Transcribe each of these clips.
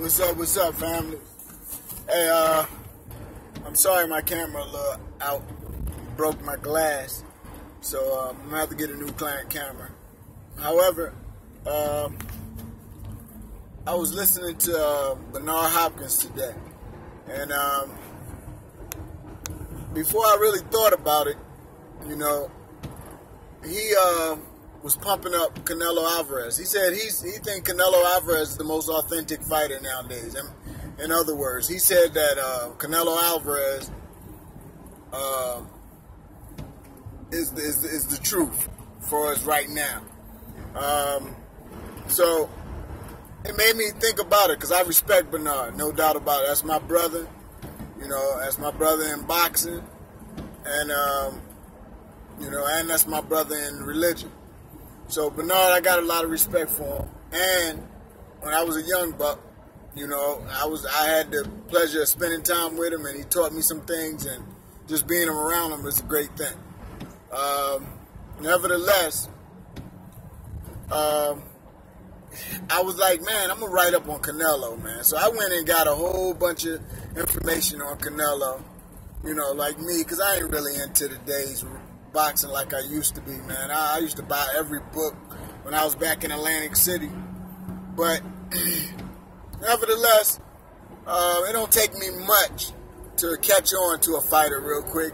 What's up, family? Hey, I'm sorry my camera a little out, broke my glass, so I'm gonna have to get a new client camera. However, I was listening to Bernard Hopkins today, and before I really thought about it, you know, he was pumping up Canelo Alvarez. He said he thinks Canelo Alvarez is the most authentic fighter nowadays. In other words, he said that Canelo Alvarez is the truth for us right now. So it made me think about it because I respect Bernard, no doubt about it. That's my brother, you know. That's my brother in boxing, and you know, and that's my brother in religion. So Bernard, I got a lot of respect for him. And when I was a young buck, you know, I had the pleasure of spending time with him, and he taught me some things, and just being around him is a great thing. Nevertheless, I was like, man, I'm gonna write up on Canelo, man. So I went and got a whole bunch of information on Canelo, you know, like me, because I ain't really into today's boxing like I used to be, man. I used to buy every book when I was back in Atlantic City. But nevertheless, it don't take me much to catch on to a fighter real quick.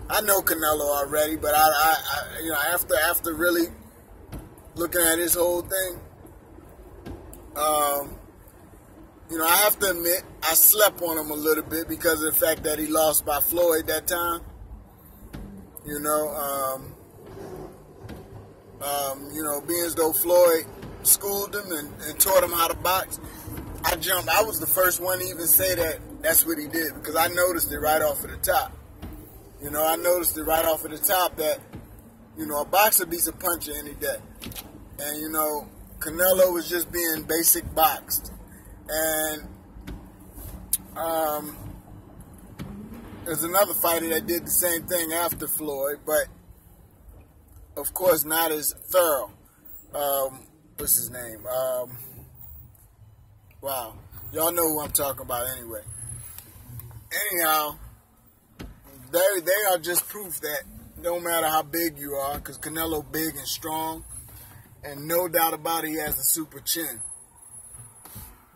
I know Canelo already, but I you know, after really looking at his whole thing, you know, I have to admit I slept on him a little bit because of the fact that he lost by Floyd that time. You know, being as though Floyd schooled him and taught him how to box, I was the first one to even say that that's what he did, because I noticed it right off of the top. You know, I noticed it right off of the top that, you know, a boxer beats a puncher any day. And, you know, Canelo was just being basic boxed. And there's another fighter that did the same thing after Floyd, but of course not as thorough. What's his name? Wow. Y'all know who I'm talking about anyway. Anyhow, they are just proof that no matter how big you are, because Canelo big and strong, and no doubt about it, he has a super chin.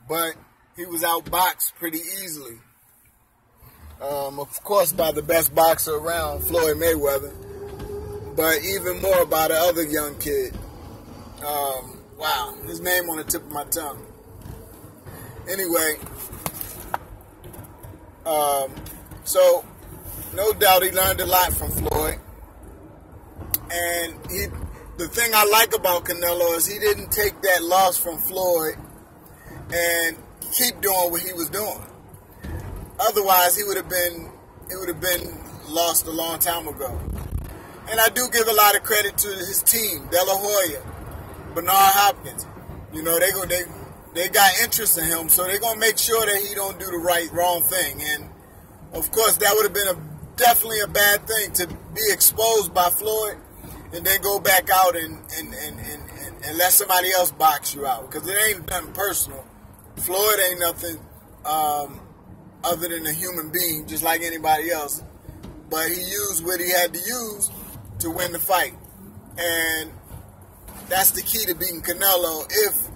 But he was outboxed pretty easily. Of course, by the best boxer around, Floyd Mayweather, but even more by the other young kid. Wow, his name on the tip of my tongue. Anyway, so no doubt he learned a lot from Floyd. And the thing I like about Canelo is he didn't take that loss from Floyd and keep doing what he was doing. Otherwise, it would have been lost a long time ago. And I do give a lot of credit to his team, De La Hoya, Bernard Hopkins. You know, they got interest in him, so they're gonna make sure that he don't do the wrong thing. And of course, that would have been definitely a bad thing to be exposed by Floyd and then go back out and let somebody else box you out, because it ain't nothing personal. Floyd ain't nothing other than a human being, just like anybody else. But he used what he had to use to win the fight. And that's the key to beating Canelo if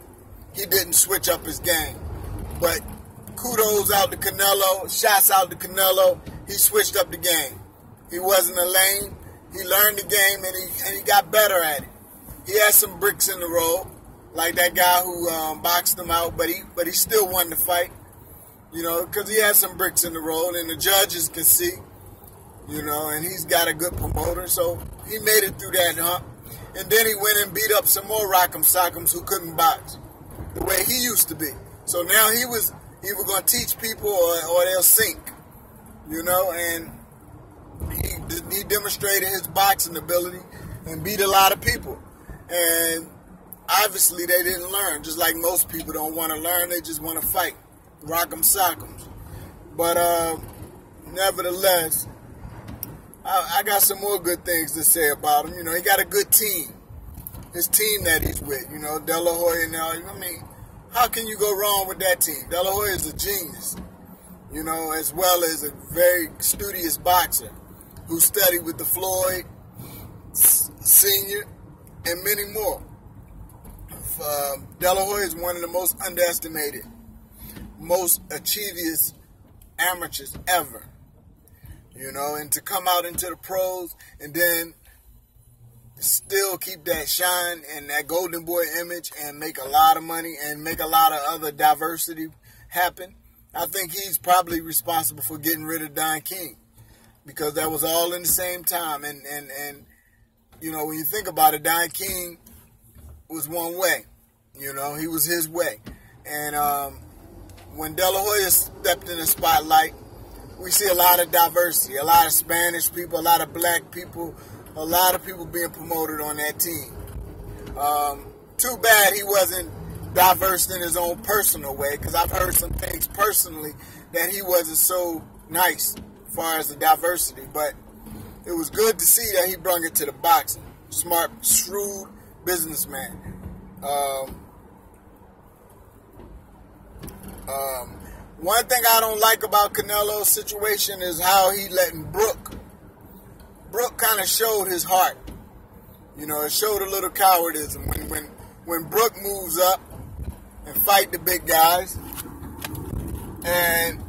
he didn't switch up his game. But kudos out to Canelo, shots out to Canelo. He switched up the game. He wasn't a lame. He learned the game, and he got better at it. He had some bricks in the road, like that guy who boxed him out, but he still won the fight. You know, because he had some bricks in the road, and the judges can see, you know, and he's got a good promoter, so he made it through that hump. And then he went and beat up some more rock'em sock'ems who couldn't box the way he used to be. So now he was either going to teach people or they'll sink, you know, and he demonstrated his boxing ability and beat a lot of people. And obviously they didn't learn, just like most people don't want to learn, they just want to fight. Rock'em sock'ems. But nevertheless, I got some more good things to say about him. You know, he got a good team. His team that he's with, you know, De La Hoya now. I mean, how can you go wrong with that team? De La Hoya is a genius, you know, as well as a very studious boxer who studied with the Floyd Sr. and many more. De La Hoya is one of the most underestimated, most achievous amateurs ever. You know, and to come out into the pros and then still keep that shine and that golden boy image and make a lot of money and make a lot of other diversity happen, I think he's probably responsible for getting rid of Don King, because that was all in the same time. And you know, when you think about it, Don King was one way. You know, he was his way. And when De La Hoya stepped in the spotlight, we see a lot of diversity, a lot of Spanish people, a lot of black people, a lot of people being promoted on that team. Too bad he wasn't diverse in his own personal way, because I've heard some things personally that he wasn't so nice as far as the diversity. But it was good to see that he brought it to the boxing. Smart, shrewd businessman. One thing I don't like about Canelo's situation is how he letting Brook kind of showed his heart. You know, it showed a little cowardice when Brook moves up and fight the big guys, and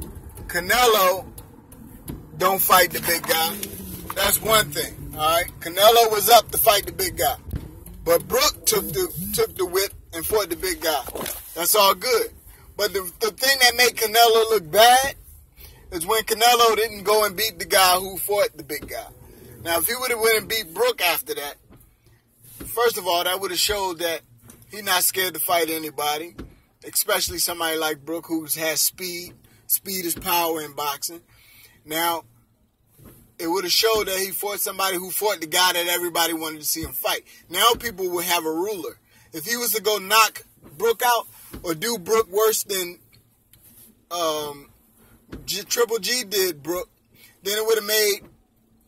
Canelo don't fight the big guy. That's one thing. All right, Canelo was up to fight the big guy, but Brook took the whip and fought the big guy. That's all good. But the thing that made Canelo look bad is when Canelo didn't go and beat the guy who fought the big guy. Now, if he would have went and beat Brook after that, first of all, that would have showed that he's not scared to fight anybody, especially somebody like Brook who has speed. Speed is power in boxing. Now, it would have showed that he fought somebody who fought the guy that everybody wanted to see him fight. Now people would have a ruler. If he was to go knock Brook out or do Brook worse than Triple G did Brook, then it would have made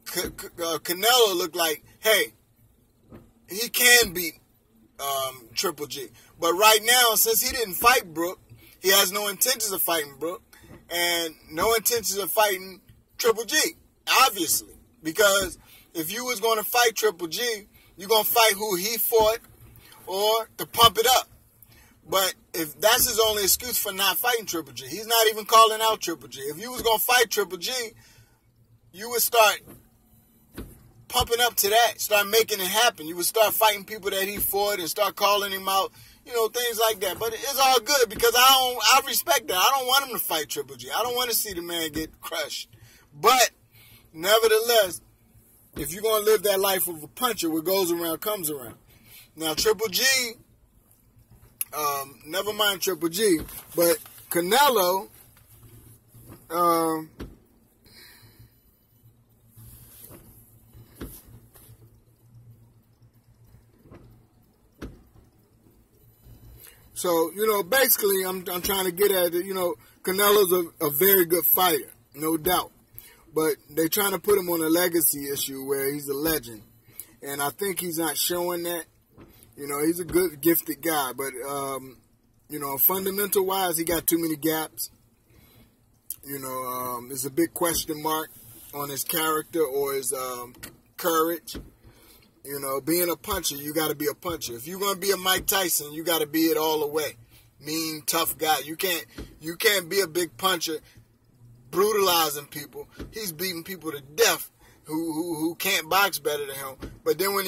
Canelo look like, hey, he can beat Triple G. But right now, since he didn't fight Brook, he has no intentions of fighting Brook and no intentions of fighting Triple G, obviously. Because if you was going to fight Triple G, you're going to fight who he fought or to pump it up. But if that's his only excuse for not fighting Triple G, he's not even calling out Triple G. If you was going to fight Triple G, you would start pumping up to that, start making it happen. You would start fighting people that he fought and start calling him out, you know, things like that. But it's all good because I respect that. I don't want him to fight Triple G. I don't want to see the man get crushed. But nevertheless, if you're going to live that life of a puncher, what goes around comes around. Now, Triple G, never mind Triple G, but Canelo, so, you know, basically, I'm trying to get at it. You know, Canelo's a very good fighter, no doubt. But they're trying to put him on a legacy issue where he's a legend. And I think he's not showing that. You know, he's a good, gifted guy. But, you know, fundamental-wise, he got too many gaps. You know, there's a big question mark on his character or his courage. You know, being a puncher, you got to be a puncher. If you're going to be a Mike Tyson, you got to be it all the way. Mean, tough guy. You can't be a big puncher brutalizing people. He's beating people to death who can't box better than him. But then when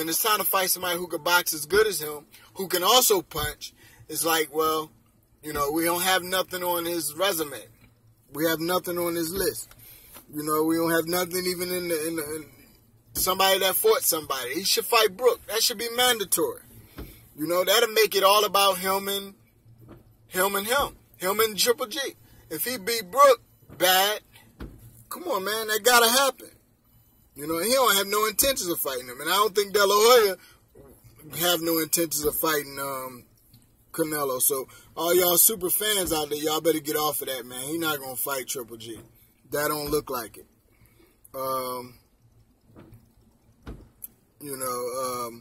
it's time to fight somebody who can box as good as him, who can also punch, it's like, well, you know, we don't have nothing on his resume. We have nothing on his list. You know, we don't have nothing even in somebody that fought somebody. He should fight Brook. That should be mandatory. You know, that'll make it all about him and Triple G. If he beat Brook bad, come on, man, that gotta happen. You know, he don't have no intentions of fighting him. And I don't think De La Hoya have no intentions of fighting Canelo. So all y'all super fans out there, y'all better get off of that, man. He not gonna fight Triple G. That don't look like it. You know,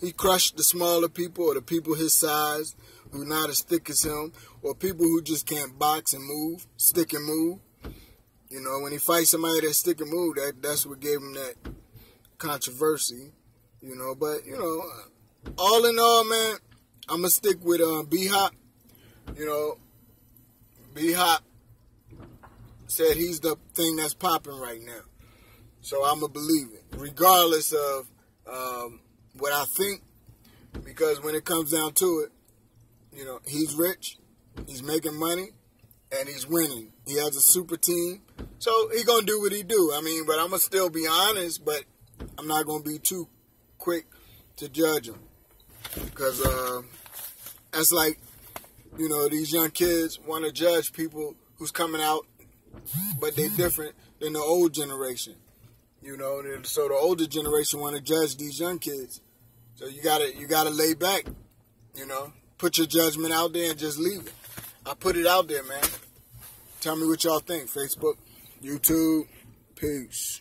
he crushed the smaller people or the people his size who not as thick as him, or people who just can't box and move, stick and move. You know, when he fights somebody that stick and move, that's what gave him that controversy. You know, but, you know, all in all, man, I'm going to stick with B-Hop. You know, B-Hop said he's the thing that's popping right now. So I'm going to believe it, regardless of what I think, because when it comes down to it, you know, he's rich, he's making money, and he's winning. He has a super team, so he's going to do what he do. I mean, but I'm going to still be honest, but I'm not going to be too quick to judge him, because that's like, you know, these young kids want to judge people who's coming out, but they're different than the old generation. You know, so the older generation want to judge these young kids. So you gotta lay back, you know, put your judgment out there and just leave it. I put it out there, man. Tell me what y'all think. Facebook, YouTube, peace.